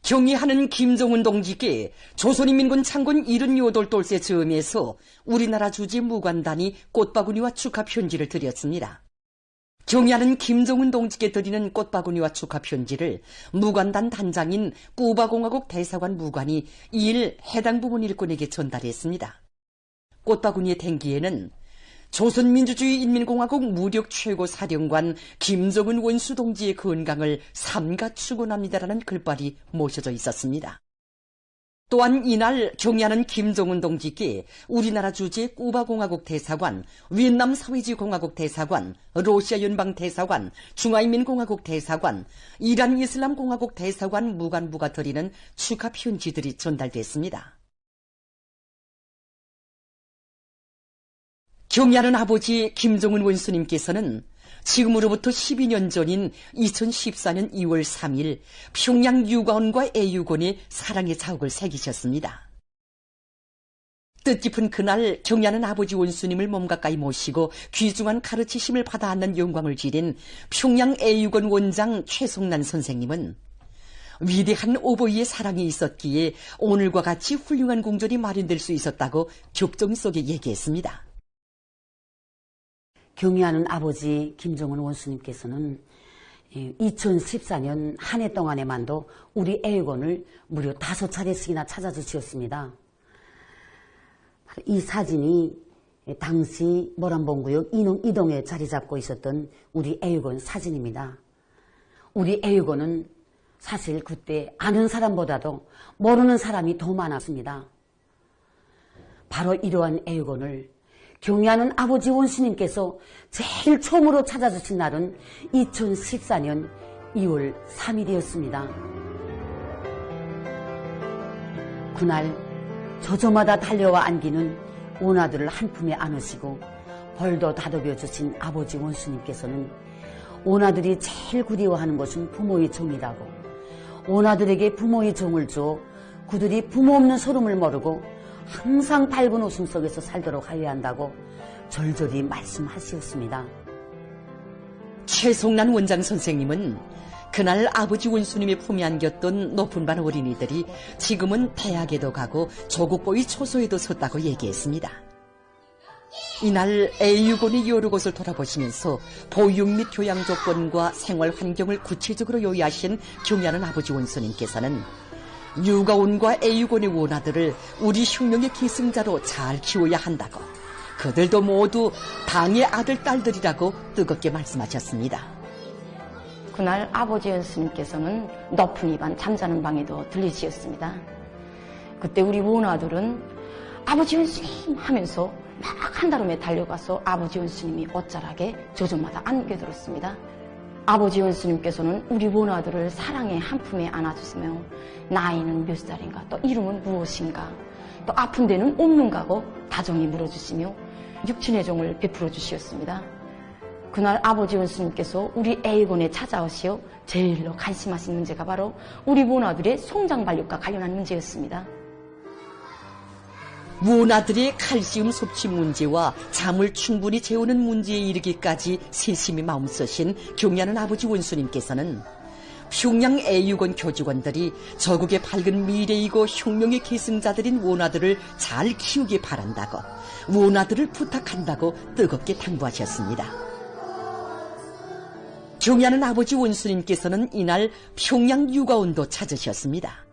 경의하는 김정은 동지께 조선인민군 창군 78돌 즈음에서 우리나라 주지 무관단이 꽃바구니와 축하 편지를 드렸습니다. 경의하는 김정은 동지께 드리는 꽃바구니와 축하 편지를 무관단 단장인 쿠바공화국 대사관 무관이 2일 해당 부문 일꾼에게 전달했습니다. 꽃바구니의 댕기에는 조선민주주의인민공화국 무력 최고사령관 김정은 원수 동지의 건강을 삼가 축원합니다라는 글발이 모셔져 있었습니다. 또한 이날 경의하는 김정은 동지께 우리나라 주재 쿠바공화국 대사관, 위et남 사회주의공화국 대사관, 러시아 연방 대사관, 중화인민공화국 대사관, 이란 이슬람공화국 대사관 무관부가 드리는 축하 편지들이 전달됐습니다. 경의하는 아버지 김정은 원수님께서는 지금으로부터 12년 전인 2014년 2월 3일 평양 유가원과 애유곤에 사랑의 자욱을 새기셨습니다. 뜻깊은 그날 경의하는 아버지 원수님을 몸 가까이 모시고 귀중한 가르치심을 받아 앉는 영광을 지닌 평양 애유곤 원장 최송란 선생님은 위대한 오보이의 사랑이 있었기에 오늘과 같이 훌륭한 궁전이 마련될 수 있었다고 격정 속에 얘기했습니다. 경의하는 아버지 김정은 원수님께서는 2014년 한 해 동안에만도 우리 애유곤을 무려 5차례씩이나 찾아주셨습니다. 이 사진이 당시 모란봉구역 이동에 자리 잡고 있었던 우리 애유곤 사진입니다. 우리 애유곤은 사실 그때 아는 사람보다도 모르는 사람이 더 많았습니다. 바로 이러한 애유곤을 경의하는 아버지 원수님께서 제일 처음으로 찾아주신 날은 2014년 2월 3일이었습니다. 그날 저저마다 달려와 안기는 원아들을 한 품에 안으시고 벌도 다독여 주신 아버지 원수님께서는 원아들이 제일 그리워하는 것은 부모의 정이라고, 원아들에게 부모의 정을 주어 그들이 부모 없는 소름을 모르고 항상 밝은 웃음 속에서 살도록 하여야 한다고 절절히 말씀하시었습니다. 최송란 원장 선생님은 그날 아버지 원수님의 품에 안겼던 높은 반 어린이들이 지금은 대학에도 가고 조국보위 초소에도 섰다고 얘기했습니다. 이날 애유곤의 여러 곳을 돌아보시면서 보육 및 교양 조건과 생활 환경을 구체적으로 요약하신 경의하는 아버지 원수님께서는 유가온과 애유곤의 원아들을 우리 혁명의 계승자로 잘 키워야 한다고, 그들도 모두 당의 아들, 딸들이라고 뜨겁게 말씀하셨습니다. 그날 아버지 원수님께서는 높은 이반 잠자는 방에도 들리시었습니다. 그때 우리 원아들은 아버지 원수님 하면서 막 한달음에 달려가서 아버지 원수님이 옷자락에 저저마다 안겨들었습니다. 아버지 원수님께서는 우리 원아들을 사랑의 한 품에 안아주시며 나이는 몇 살인가, 또 이름은 무엇인가, 또 아픈 데는 없는가고 다정히 물어주시며 육친의 정을 베풀어 주시었습니다. 그날 아버지 원수님께서 우리 애유곤에 찾아오시어 제일로 관심하신 문제가 바로 우리 원아들의 송장발육과 관련한 문제였습니다. 원아들의 칼슘 섭취 문제와 잠을 충분히 재우는 문제에 이르기까지 세심히 마음쓰신 경의하는 아버지 원수님께서는 평양 애유곤 교직원들이 저국의 밝은 미래이고 혁명의 계승자들인 원아들을 잘 키우길 바란다고, 원아들을 부탁한다고 뜨겁게 당부하셨습니다. 경의하는 아버지 원수님께서는 이날 평양 유가온도 찾으셨습니다.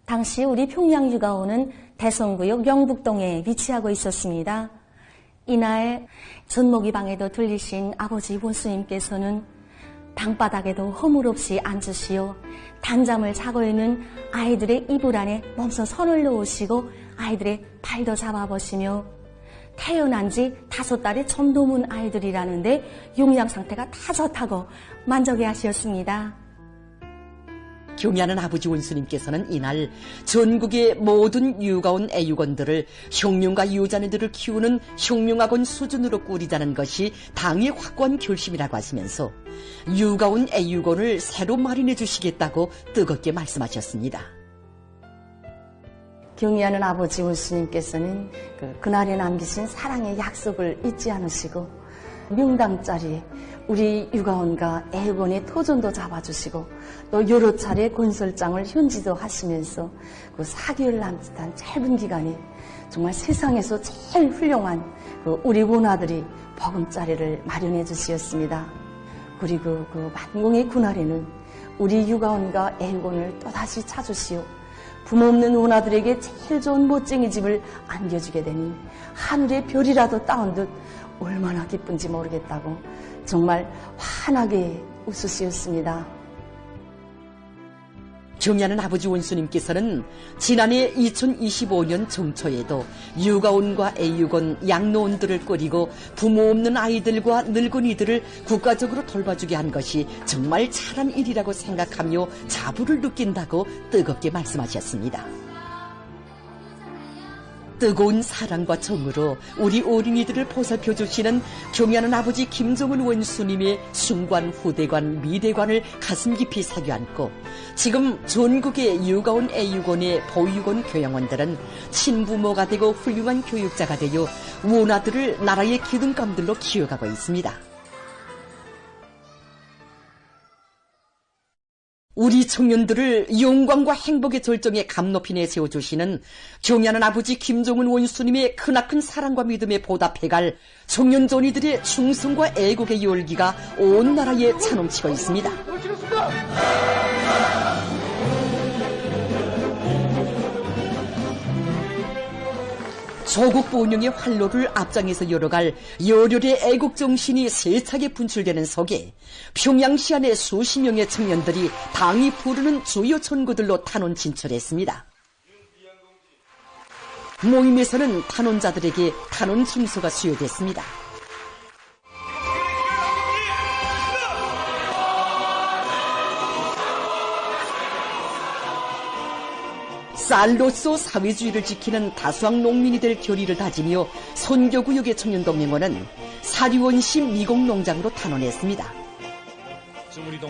당시 우리 평양 유가온은 대성구역 영북동에 위치하고 있었습니다. 이날 전모기 방에도 들리신 아버지 원수님께서는 방바닥에도 허물 없이 앉으시어 단잠을 자고 있는 아이들의 이불 안에 몸소 손을 넣으시고 아이들의 팔도 잡아보시며 태어난 지 5달의 좀 넘은 아이들이라는데 영양 상태가 다 좋다고 만족해 하셨습니다. 경의하는 아버지 원수님께서는 이날 전국의 모든 유가온 애유곤들을 혁명가 유자네들을 키우는 혁명학원 수준으로 꾸리자는 것이 당의 확고한 결심이라고 하시면서 유가온 애유곤을 새로 마련해 주시겠다고 뜨겁게 말씀하셨습니다. 경의하는 아버지 원수님께서는 그날에 남기신 사랑의 약속을 잊지 않으시고 명당짜리 우리 육아원과 애육원의 토전도 잡아주시고 또 여러 차례 건설장을 현지도 하시면서 그 4개월 남짓한 짧은 기간에 정말 세상에서 제일 훌륭한 그 우리 원아들이 보금자리를 마련해 주시었습니다. 그리고 그 만공의 그날에는 우리 육아원과 애육원을 또다시 찾으시오. 부모 없는 원아들에게 제일 좋은 멋쟁이 집을 안겨주게 되니 하늘의 별이라도 따온 듯 얼마나 기쁜지 모르겠다고 정말 환하게 웃으시었습니다. 경애하는 아버지 원수님께서는 지난해 2025년 정초에도 육아원과 애육원, 양로원들을 꾸리고 부모 없는 아이들과 늙은이들을 국가적으로 돌봐주게 한 것이 정말 잘한 일이라고 생각하며 자부를 느낀다고 뜨겁게 말씀하셨습니다. 뜨거운 사랑과 정으로 우리 어린이들을 보살펴 주시는 경애하는 아버지 김정은 원수님의 숭관, 후대관, 미대관을 가슴 깊이 새겨 안고 지금 전국의 육아원, 애육원의 보육원 교양원들은 친부모가 되고 훌륭한 교육자가 되어 원아들을 나라의 기둥감들로 키워가고 있습니다. 우리 청년들을 영광과 행복의 절정에 감높이 내세워주시는 경애하는 아버지 김정은 원수님의 크나큰 사랑과 믿음에 보답해갈 청년존이들의 충성과 애국의 열기가 온 나라에 차넘치고 있습니다. 조국 번영의 활로를 앞장에서 열어갈 열혈의 애국정신이 세차게 분출되는 속에 평양시 안에 수십 명의 청년들이 당이 부르는 주요 전구들로 탄원 진출했습니다. 모임에서는 탄원자들에게 탄원 증서가 수여됐습니다. 쌀로서 사회주의를 지키는 다수학 농민이 될 결의를 다지며 선교구역의 청년동맹원은 사리원시 미공농장으로 탄원했습니다.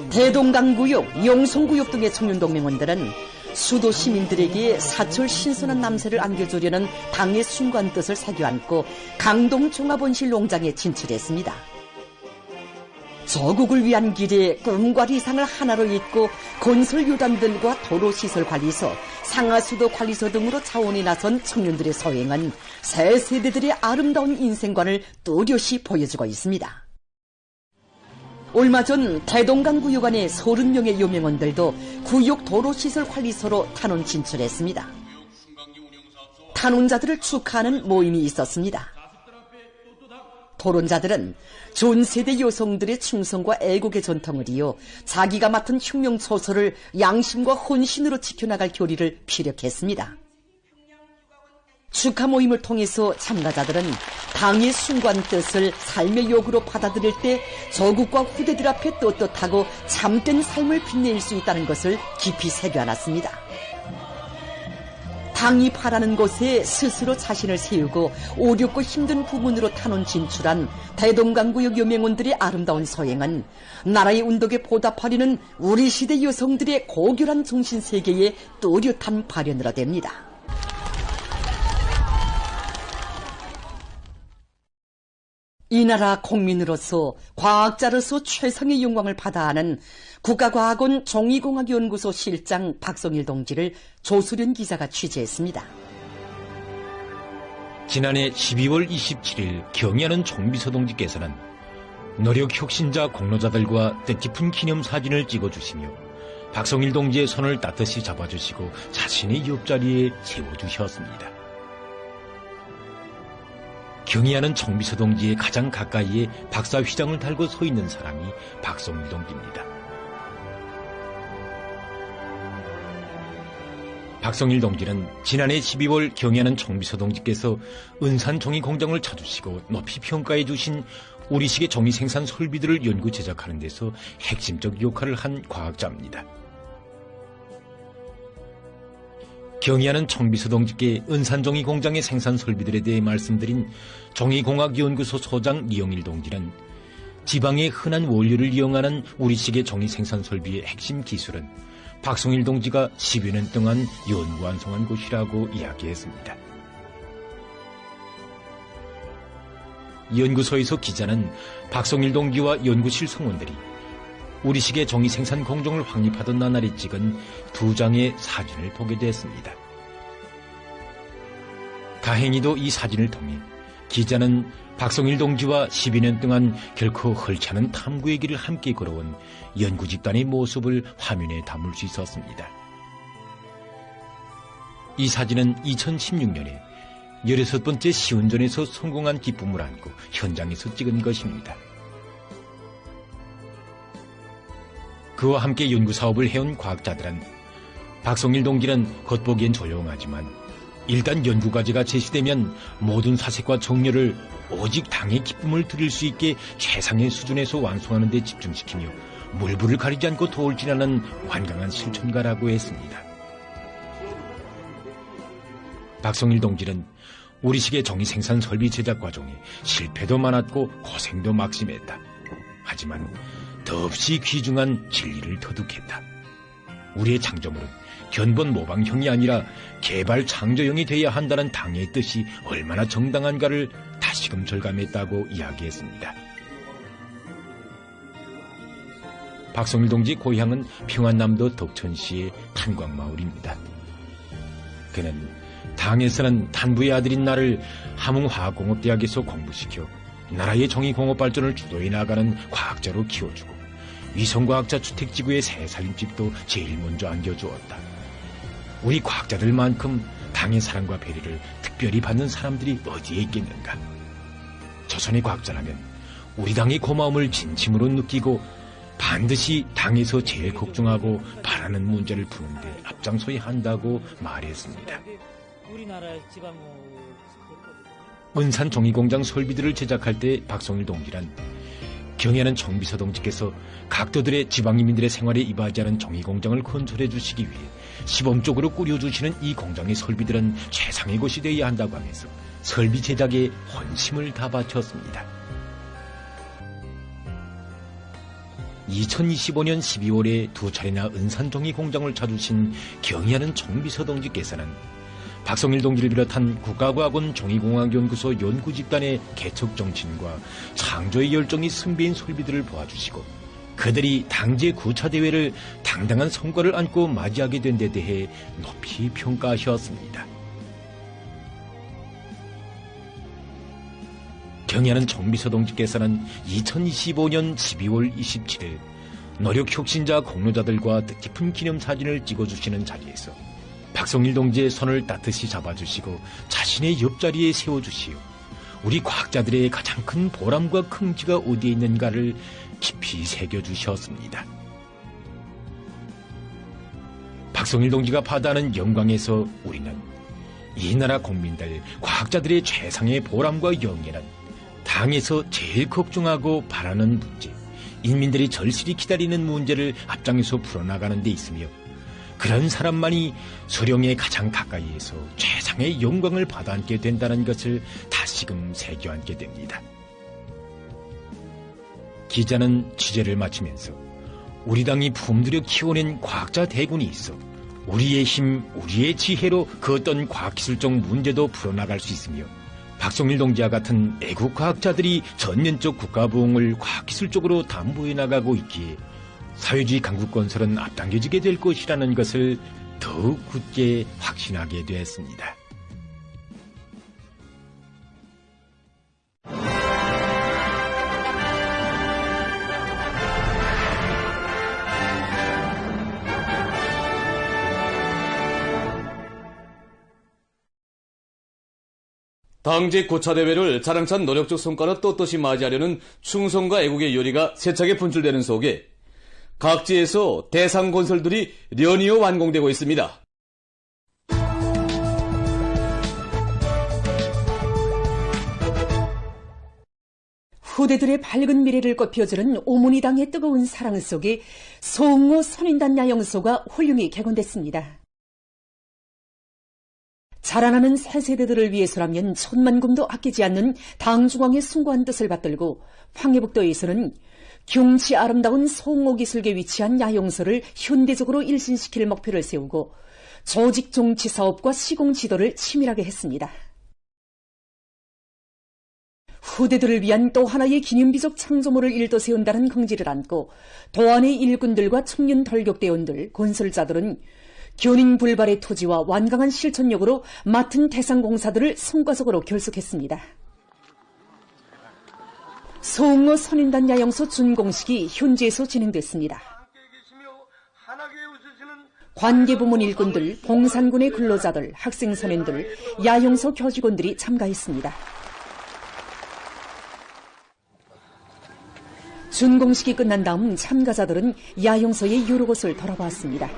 대동강구역, 영송구역 등의 청년동맹원들은 수도 시민들에게 사철 신선한 남새를 안겨주려는 당의 순간 뜻을 새겨 안고 강동 종합원실 농장에 진출했습니다. 조국을 위한 길에 꿈과 리상을 하나로 잇고 건설유단들과 도로시설관리소, 상하수도 관리소 등으로 자원이 나선 청년들의 소행은 새 세대들의 아름다운 인생관을 뚜렷이 보여주고 있습니다. 얼마 전 대동강구역 안의 30명의 요명원들도 구역 도로시설관리소로 탄원 진출했습니다. 탄원자들을 축하하는 모임이 있었습니다. 토론자들은 전 세대 여성들의 충성과 애국의 전통을 이어 자기가 맡은 혁명초소를 양심과 헌신으로 지켜나갈 결의를 피력했습니다. 축하 모임을 통해서 참가자들은 당의 숭고한 뜻을 삶의 욕으로 받아들일 때 조국과 후대들 앞에 떳떳하고 참된 삶을 빛낼 수 있다는 것을 깊이 새겨안았습니다. 당이 바라는 곳에 스스로 자신을 세우고 어렵고 힘든 부분으로 탄원 진출한 대동강구역 여명원들의 아름다운 소행은 나라의 운덕에 보답하려는 우리 시대 여성들의 고결한 정신세계의 또렷한 발현으로 됩니다. 이 나라 국민으로서 과학자로서 최상의 영광을 받아하는 국가과학원 종이공학연구소 실장 박성일 동지를 조수련 기자가 취재했습니다. 지난해 12월 27일 경애하는 정비서 동지께서는 노력 혁신자 공로자들과 뜻깊은 기념사진을 찍어주시며 박성일 동지의 손을 따뜻이 잡아주시고 자신의 옆자리에 세워주셨습니다. 경애하는 정비서 동지의 가장 가까이에 박사휘장을 달고 서 있는 사람이 박성일 동지입니다. 박성일 동지는 지난해 12월 경애하는 정비서 동지께서 은산 종이 공장을 찾으시고 높이 평가해 주신 우리식의 종이 생산 설비들을 연구 제작하는 데서 핵심적 역할을 한 과학자입니다. 경애하는 정비서 동지께 은산종이 공장의 생산 설비들에 대해 말씀드린 종이공학연구소 소장 리영일 동지는 지방의 흔한 원료를 이용하는 우리식의 종이 생산 설비의 핵심 기술은 박성일 동지가 10여 년 동안 연구 완성한 것이라고 이야기했습니다. 연구소에서 기자는 박성일 동지와 연구실 성원들이 우리식의 정의 생산 공정을 확립하던 나날이 찍은 2장의 사진을 보게 됐습니다. 다행히도 이 사진을 통해 기자는 박성일 동지와 12년 동안 결코 헐지 않은 탐구의 길을 함께 걸어온 연구 집단의 모습을 화면에 담을 수 있었습니다. 이 사진은 2016년에 16번째 시운전에서 성공한 기쁨을 안고 현장에서 찍은 것입니다. 그와 함께 연구사업을 해온 과학자들은 박성일 동지는 겉보기엔 조용하지만 일단 연구과제가 제시되면 모든 사색과 정렬을 오직 당의 기쁨을 드릴 수 있게 최상의 수준에서 완성하는 데 집중시키며 물불을 가리지 않고 돌진하는 완강한 실천가라고 했습니다. 박성일 동지는 우리식의 정의 생산 설비 제작 과정에 실패도 많았고 고생도 막심했다. 하지만 더없이 귀중한 진리를 터득했다. 우리의 창조물은 견본 모방형이 아니라 개발 창조형이 돼야 한다는 당의 뜻이 얼마나 정당한가를 다시금 절감했다고 이야기했습니다. 박성일 동지 고향은 평안남도 덕천시의 탄광마을입니다. 그는 당에서는 탄부의 아들인 나를 함흥화학공업대학에서 공부시켜 나라의 정의공업 발전을 주도해 나가는 과학자로 키워주고 위성과학자 주택지구의 새살림집도 제일 먼저 안겨주었다. 우리 과학자들만큼 당의 사랑과 배려를 특별히 받는 사람들이 어디에 있겠는가. 조선의 과학자라면 우리 당의 고마움을 진심으로 느끼고 반드시 당에서 제일 걱정하고 바라는 문제를 푸는데 앞장서야 한다고 말했습니다. 은산 종이공장 설비들을 제작할 때 박성일 동지란 경애하는 정비서 동지께서 각도들의 지방인민들의 생활에 이바지 않은 종이공장을 건설해 주시기 위해 시범적으로 꾸려주시는 이 공장의 설비들은 최상의 것이 되어야 한다고 하면서 설비 제작에 혼심을 다 바쳤습니다. 2025년 12월에 2차례나 은산 종이공장을 찾으신 경애하는 정비서 동지께서는 박성일 동지를 비롯한 국가과학원 종이공학연구소 연구집단의 개척 정신과 창조의 열정이 승배인 설비들을 보아주시고 그들이 당제 9차 대회를 당당한 성과를 안고 맞이하게 된 데 대해 높이 평가하셨습니다. 경애하는 정비서 동지께서는 2025년 12월 27일 노력혁신자 공로자들과 뜻깊은 기념사진을 찍어주시는 자리에서 박성일 동지의 손을 따뜻이 잡아주시고 자신의 옆자리에 세워주시오. 우리 과학자들의 가장 큰 보람과 긍지가 어디에 있는가를 깊이 새겨주셨습니다. 박성일 동지가 받아하는 영광에서 우리는 이 나라 국민들, 과학자들의 최상의 보람과 영예는 당에서 제일 걱정하고 바라는 문제, 인민들이 절실히 기다리는 문제를 앞장에서 풀어나가는 데 있으며 그런 사람만이 수령에 가장 가까이에서 최상의 영광을 받아안게 된다는 것을 다시금 새겨안게 됩니다. 기자는 취재를 마치면서 우리 당이 품들여 키워낸 과학자 대군이 있어 우리의 힘, 우리의 지혜로 그 어떤 과학기술적 문제도 풀어나갈 수 있으며 박성일 동지와 같은 애국 과학자들이 전면적 국가부흥을 과학기술적으로 담보해 나가고 있기에 사회주의 강국 건설은 앞당겨지게 될 것이라는 것을 더욱 굳게 확신하게 되었습니다. 당제 9차 대회를 자랑찬 노력적 성과로 떳떳이 맞이하려는 충성과 애국의 열의가 세차게 분출되는 속에 각지에서 대상 건설들이 연이어 완공되고 있습니다. 후대들의 밝은 미래를 꽃피워주는 오문이당의 뜨거운 사랑 속에 송호 선인단 야영소가 훌륭히 개건됐습니다. 자라나는 새 세대들을 위해서라면 천만금도 아끼지 않는 당중앙의 숭고한 뜻을 받들고 황해북도에서는 경치 아름다운 송호기슭에 위치한 야영소를 현대적으로 일신시킬 목표를 세우고 조직 정치 사업과 시공 지도를 치밀하게 했습니다. 후대들을 위한 또 하나의 기념비적 창조물을 일떠세운다는 긍지를 안고 도안의 일꾼들과 청년 덜격대원들, 건설자들은 견인불발의 토지와 완강한 실천력으로 맡은 대상공사들을 성과적으로 결속했습니다. 소흥로 선인단 야영소 준공식이 현지에서 진행됐습니다. 관계부문 일꾼들, 봉산군의 근로자들, 학생선연들, 야영소 교직원들이 참가했습니다. 준공식이 끝난 다음 참가자들은 야영소의 여러 곳을 돌아봤습니다.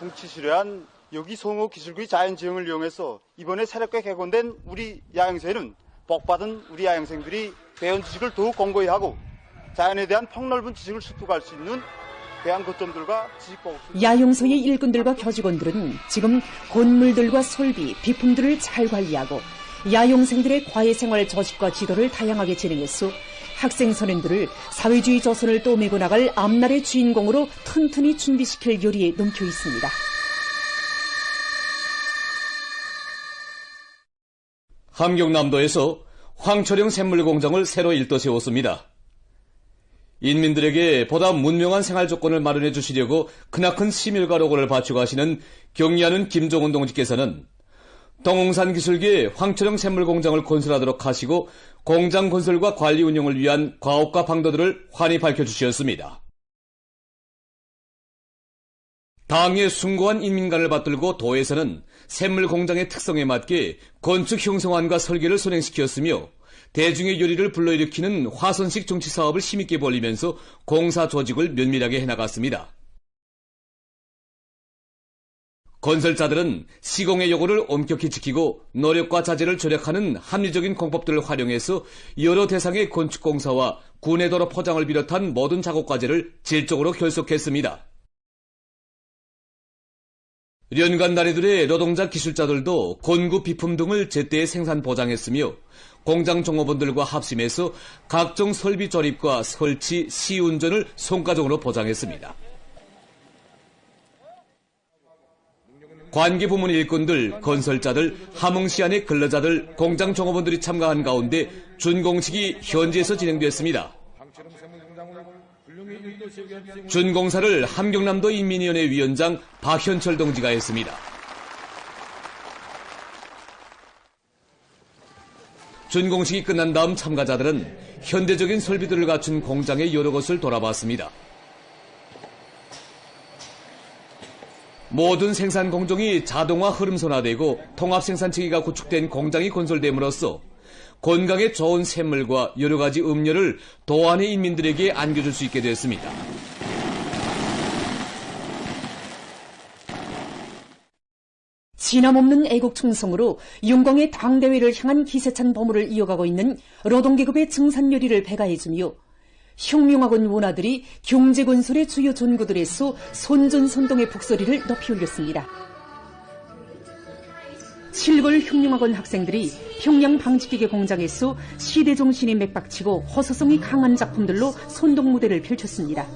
뭉치시려한 여기 송호 기술구의 자연지형을 이용해서 이번에 새롭게 개건된 우리 야영소에는 복받은 우리 야영생들이 배운 지식을 더욱 공고히 하고 자연에 대한 폭넓은 지식을 습득할 수 있는 배양 거점들과 지식보급. 야영소의 일꾼들과 교직원들은 지금 건물들과 설비, 비품들을 잘 관리하고 야영생들의 과외생활 조직과 지도를 다양하게 진행했어 학생 선생들을 사회주의 조선을 떠밀고 나갈 앞날의 주인공으로 튼튼히 준비시킬 요리에 넘쳐 있습니다. 함경남도에서 황초령 샘물 공장을 새로 일떠 세웠습니다. 인민들에게 보다 문명한 생활 조건을 마련해 주시려고 크나큰 심혈과 노고를 바치고 하시는 경리하는 김종훈 동지께서는 동홍산 기술계의 황초령 샘물 공장을 건설하도록 하시고 공장 건설과 관리 운영을 위한 과업과 방도들을 환히 밝혀주셨습니다. 당의 숭고한 인민간을 받들고 도에서는 샘물 공장의 특성에 맞게 건축 형성안과 설계를 선행시켰으며 대중의 요리를 불러일으키는 화선식 정치 사업을 힘있게 벌리면서 공사 조직을 면밀하게 해나갔습니다. 건설자들은 시공의 요구를 엄격히 지키고 노력과 자재를 절약하는 합리적인 공법들을 활용해서 여러 대상의 건축공사와 구내도로 포장을 비롯한 모든 작업 과제를 질적으로 결속했습니다. 연간 단위들의 노동자 기술자들도 건구 비품 등을 제때 생산 보장했으며 공장 종업원들과 합심해서 각종 설비 조립과 설치, 시운전을 성과적으로 보장했습니다. 관계부문 일꾼들, 건설자들, 함흥시안의 근로자들, 공장 종업원들이 참가한 가운데 준공식이 현지에서 진행됐습니다. 준공사를 함경남도 인민위원회 위원장 박현철 동지가 했습니다. 준공식이 끝난 다음 참가자들은 현대적인 설비들을 갖춘 공장의 여러 곳을 돌아봤습니다. 모든 생산 공정이 자동화 흐름선화되고 통합 생산 체계가 구축된 공장이 건설됨으로써 건강에 좋은 샘물과 여러 가지 음료를 도안의 인민들에게 안겨줄 수 있게 됐습니다. 진함없는 애국충성으로 영광의 당대회를 향한 기세찬 보물을 이어가고 있는 노동계급의 증산요리를 배가해주며 혁명학원 원아들이 경제건설의 주요 전구들에서 선전선동의 북소리를 높이 올렸습니다. 7월 혁명학원 학생들이 평양 방직기계 공장에서 시대정신이 맥박치고 호소성이 강한 작품들로 선동무대를 펼쳤습니다.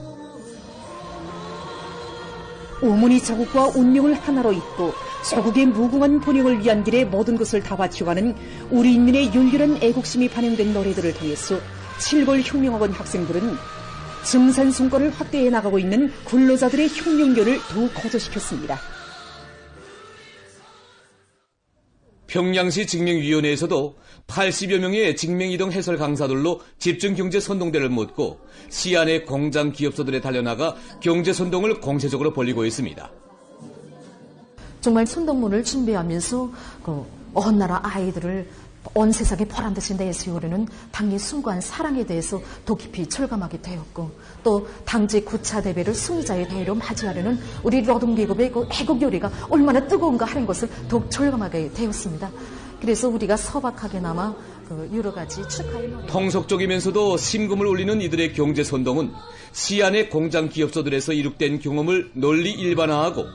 오문이 자국과 운명을 하나로 잇고 조국의 무궁한 번영을 위한 길에 모든 것을 다 바쳐가는 우리 인민의 열렬한 애국심이 반영된 노래들을 통해서 7월 혁명학원 학생들은 증산 성과를 확대해 나가고 있는 근로자들의 혁명견을 더욱 고조시켰습니다. 평양시 직맹위원회에서도 80여 명의 직맹이동 해설 강사들로 집중경제 선동대를 묻고 시안의 공장 기업소들에 달려나가 경제 선동을 공세적으로 벌이고 있습니다. 정말 선동문을 준비하면서 온 나라 아이들을 온 세상에 보란듯이 내세우려는 당의 숭고한 사랑에 대해서 더 깊이 철감하게 되었고 또 당제 9차 대회를 승리자의 대회로 맞이하려는 우리 노동계급의 그 애국 요리가 얼마나 뜨거운가 하는 것을 더욱 절감하게 되었습니다. 그래서 우리가 소박하게나마 여러 가지 축하의 통속적이면서도 심금을 울리는 이들의 경제 선동은 시안의 공장 기업소들에서 이룩된 경험을 널리 일반화하고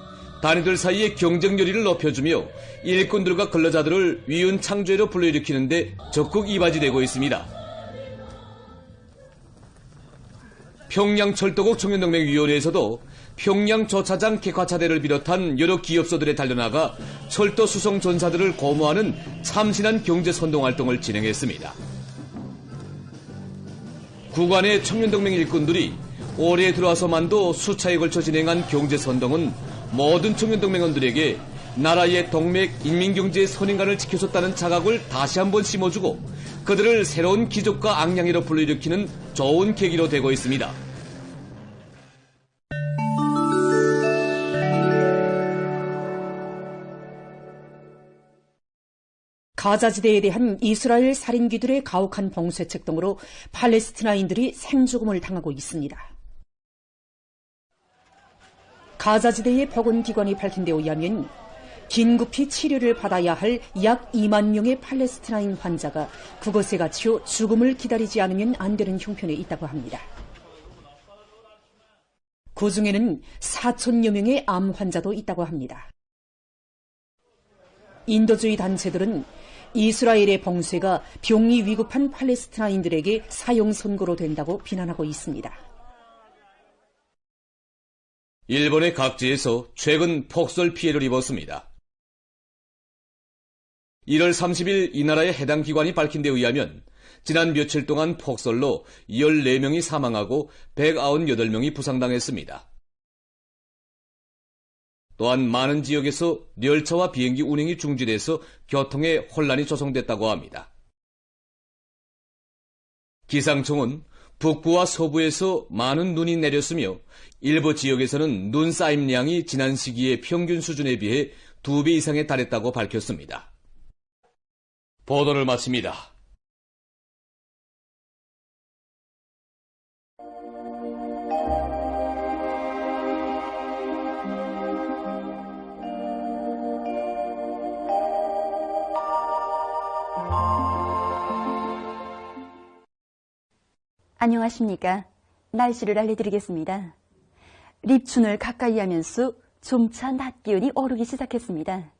단위들 사이의 경쟁 요리를 높여주며 일꾼들과 근로자들을 위은 창조회로 불러일으키는데 적극 이바지되고 있습니다. 평양철도국 청년동맹위원회에서도 평양저차장 객화차대를 비롯한 여러 기업소들에 달려나가 철도 수송 전사들을 고무하는 참신한 경제선동활동을 진행했습니다. 구간의 청년동맹 일꾼들이 올해 들어와서만도 수차에 걸쳐 진행한 경제선동은 모든 청년동맹원들에게 나라의 동맥 인민경제의 선인관을 지켜줬다는 자각을 다시 한번 심어주고 그들을 새로운 기적과 앙양이로 불러일으키는 좋은 계기로 되고 있습니다. 가자지대에 대한 이스라엘 살인귀들의 가혹한 봉쇄책 등으로 팔레스티나인들이 생죽음을 당하고 있습니다. 가자지대의 보건기관이 밝힌 데 의하면 긴급히 치료를 받아야 할 약 2만 명의 팔레스티나인 환자가 그곳에 갇혀 죽음을 기다리지 않으면 안 되는 형편에 있다고 합니다. 그 중에는 4천여 명의 암 환자도 있다고 합니다. 인도주의 단체들은 이스라엘의 봉쇄가 병이 위급한 팔레스티나인들에게 사형 선고로 된다고 비난하고 있습니다. 일본의 각지에서 최근 폭설 피해를 입었습니다. 1월 30일 이 나라의 해당 기관이 밝힌 데 의하면 지난 며칠 동안 폭설로 14명이 사망하고 198명이 부상당했습니다. 또한 많은 지역에서 열차와 비행기 운행이 중지돼서 교통에 혼란이 조성됐다고 합니다. 기상청은 북부와 서부에서 많은 눈이 내렸으며 일부 지역에서는 눈 쌓임량이 지난 시기의 평균 수준에 비해 2배 이상에 달했다고 밝혔습니다. 보도를 마칩니다. 안녕하십니까. 날씨를 알려드리겠습니다. 립춘을 가까이 하면서 점차 낮 기온이 오르기 시작했습니다.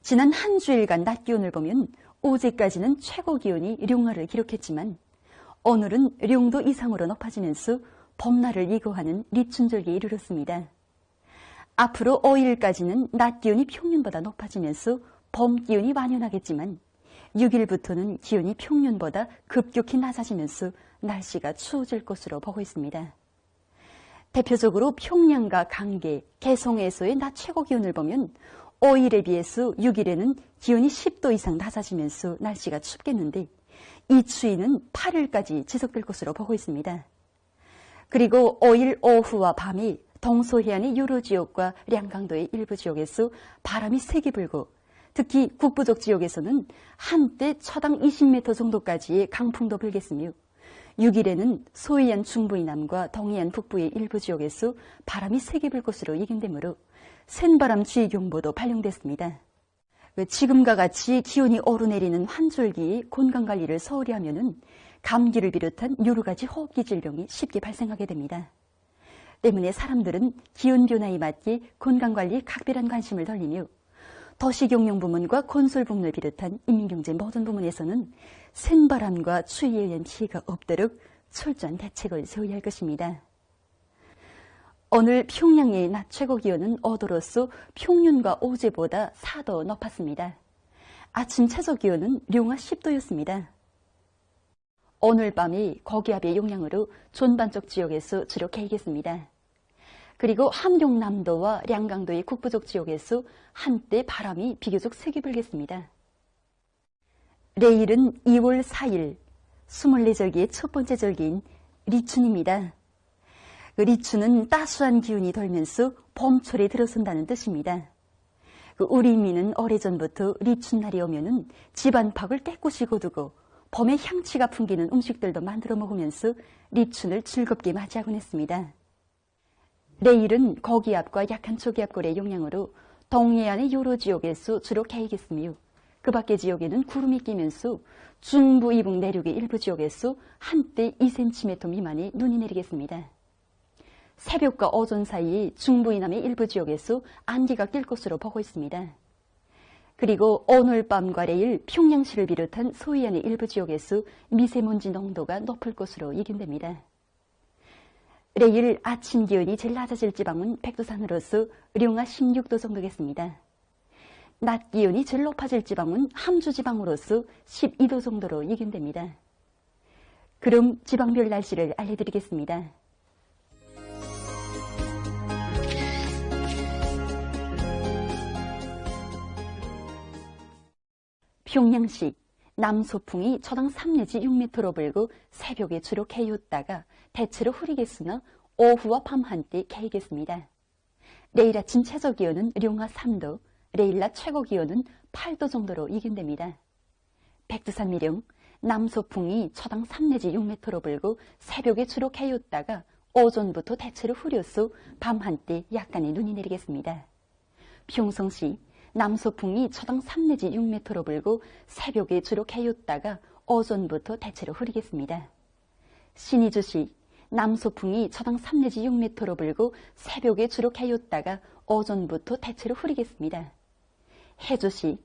지난 한 주일간 낮 기온을 보면 어제까지는 최고 기온이 룡화를 기록했지만 오늘은 룡도 이상으로 높아지면서 봄날을 이고하는 립춘절기에 이르렀습니다. 앞으로 5일까지는 낮 기온이 평년보다 높아지면서 봄 기온이 완연하겠지만 6일부터는 기온이 평년보다 급격히 낮아지면서 날씨가 추워질 것으로 보고 있습니다. 대표적으로 평양과 강계, 개성에서의 낮 최고 기온을 보면 5일에 비해서 6일에는 기온이 10도 이상 낮아지면서 날씨가 춥겠는데 이 추위는 8일까지 지속될 것으로 보고 있습니다. 그리고 5일 오후와 밤이 동서해안의 여러 지역과 량강도의 일부 지역에서 바람이 세게 불고 특히 북부쪽 지역에서는 한때 초당 20m 정도까지의 강풍도 불겠으며 6일에는 소해안 중부 이남과 동해안 북부의 일부 지역에서 바람이 세게 불 것으로 예견되므로 센바람 주의경보도 발령됐습니다. 지금과 같이 기온이 오르내리는 환절기 건강관리를 소홀히 하면은 감기를 비롯한 여러 가지 호흡기 질병이 쉽게 발생하게 됩니다. 때문에 사람들은 기온 변화에 맞게 건강관리에 각별한 관심을 돌리며 도시경영부문과 건설부문을 비롯한 인민경제 모든 부문에서는 센바람과 추위에 의한 피해가 없도록 철저한 대책을 세워야 할 것입니다. 오늘 평양의 낮 최고 기온은 5도로서 평년과 어제보다 4도 높았습니다. 아침 최저 기온은 룡화 10도였습니다. 오늘 밤이 고기압의 영향으로 존반쪽 지역에서 주로 개이겠습니다. 그리고 함경남도와 량강도의 북부쪽 지역에서 한때 바람이 비교적 세게 불겠습니다. 내일은 2월 4일 24절기의 첫 번째 절기인 리춘입니다. 리춘은 따스한 기운이 돌면서 봄철에 들어선다는 뜻입니다. 우리 인민은 오래전부터 리춘날이 오면은 집안밖을 깨끗이 거두고 봄의 향취가 풍기는 음식들도 만들어 먹으면서 리춘을 즐겁게 맞이하곤 했습니다. 내일은 고기압과 약한 초기압골의 영향으로 동해안의 여러 지역에서 주로 개이겠으며 그 밖의 지역에는 구름이 끼면서 중부 이북 내륙의 일부 지역에서 한때 2cm 미만의 눈이 내리겠습니다. 새벽과 오전 사이 중부 이남의 일부 지역에서 안개가 낄 것으로 보고 있습니다. 그리고 오늘 밤과 내일 평양시를 비롯한 서해안의 일부 지역에서 미세먼지 농도가 높을 것으로 예견됩니다. 내일 아침 기온이 제일 낮아질 지방은 백두산으로서 룡화 16도 정도겠습니다. 낮 기온이 제일 높아질 지방은 함주 지방으로서 12도 정도로 예견됩니다. 그럼 지방별 날씨를 알려드리겠습니다. 평양시 남소풍이 초당 3 내지 6m로 불고 새벽에 주로 개웃다가 대체로 흐리겠으나 오후와 밤 한때 개이겠습니다. 내일 아침 최저 기온은 룡화 3도, 내일 낮 최고 기온은 8도 정도로 예견됩니다. 백두산 미령 남소풍이 초당 3 내지 6m로 불고 새벽에 주로 개웃다가 오전부터 대체로 흐려서 밤 한때 약간의 눈이 내리겠습니다. 평성시 남소풍이 초당 3 내지 6m로 불고 새벽에 주로 개웃다가 오전부터 대체로 흐리겠습니다. 신의주시 남소풍이 초당 3 내지 6m로 불고 새벽에 주로 개웃다가 오전부터 대체로 흐리겠습니다. 해주시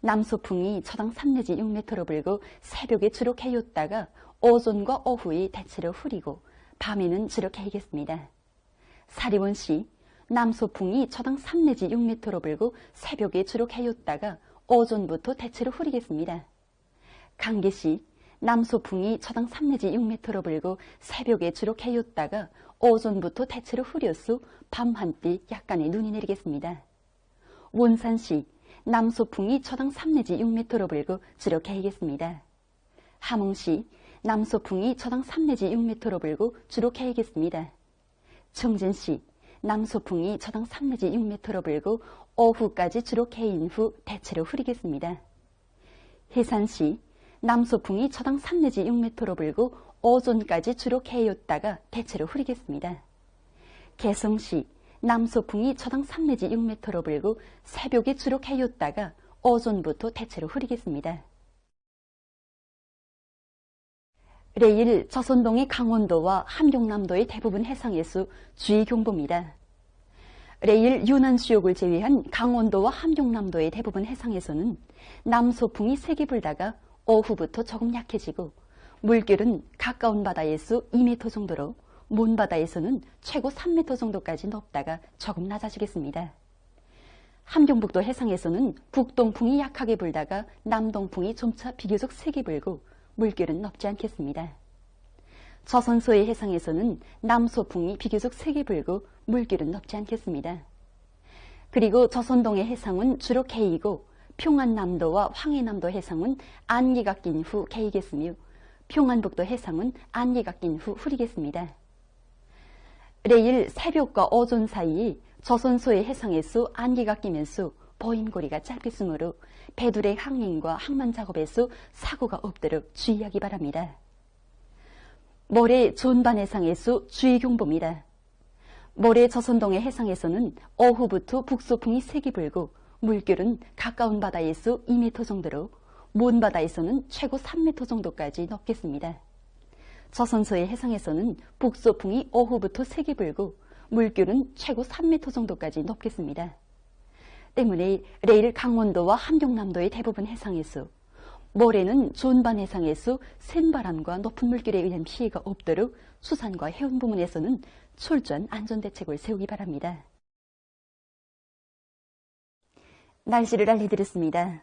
남소풍이 초당 3 내지 6m로 불고 새벽에 주로 개웃다가 오전과 오후에 대체로 흐리고 밤에는 주로 개이겠습니다. 사리원시 남소풍이 초당 3 내지 6m로 불고 새벽에 주로 개웃다가 오전부터 대체로 흐리겠습니다. 강계시 남소풍이 초당 3 내지 6m로 불고 새벽에 주로 개웃다가 오전부터 대체로 흐려서 밤 한때 약간의 눈이 내리겠습니다. 원산시 남소풍이 초당 3 내지 6m로 불고 주로 개이겠습니다. 함흥시 남소풍이 초당 3 내지 6m로 불고 주로 개이겠습니다. 청진시 남소풍이 초당 3 내지 6m로 불고 오후까지 주로 개인 후 대체로 흐리겠습니다. 해산시 남소풍이 초당 3 내지 6m로 불고 오전까지 주로 개였다가 대체로 흐리겠습니다. 개성시 남소풍이 초당 3 내지 6m로 불고 새벽에 주로 개였다가 오전부터 대체로 흐리겠습니다. 내일 조선동의 강원도와 함경남도의 대부분 해상에서 주의경보입니다. 내일 유난수역을 제외한 강원도와 함경남도의 대부분 해상에서는 남소풍이 세게 불다가 오후부터 조금 약해지고 물결은 가까운 바다에서 2m 정도로 먼 바다에서는 최고 3m 정도까지 높다가 조금 낮아지겠습니다. 함경북도 해상에서는 북동풍이 약하게 불다가 남동풍이 점차 비교적 세게 불고 물결은 높지 않겠습니다. 조선소의 해상에서는 남소풍이 비교적 세게 불고 물결은 높지 않겠습니다. 그리고 조선동의 해상은 주로 개이고 평안남도와 황해남도 해상은 안개가 낀 후 개이겠으며 평안북도 해상은 안개가 낀 후 흐리겠습니다. 내일 새벽과 오전 사이에 조선소의 해상에서 안개가 끼면서 보임거리가 짧겠으므로 배들의 항행과 항만 작업에서 사고가 없도록 주의하기 바랍니다. 모레 전반 해상에서 주의경보입니다. 모레 조선동의 해상에서는 오후부터 북소풍이 세게 불고 물결은 가까운 바다에서 2m 정도로 먼 바다에서는 최고 3m 정도까지 높겠습니다. 조선소의 해상에서는 북소풍이 오후부터 세게 불고 물결은 최고 3m 정도까지 높겠습니다. 때문에 내일 강원도와 함경남도의 대부분 해상에서 모레는 전반 해상에서 센 바람과 높은 물결에 의한 피해가 없도록 수산과 해운 부문에서는 철저한 안전대책을 세우기 바랍니다. 날씨를 알려드렸습니다.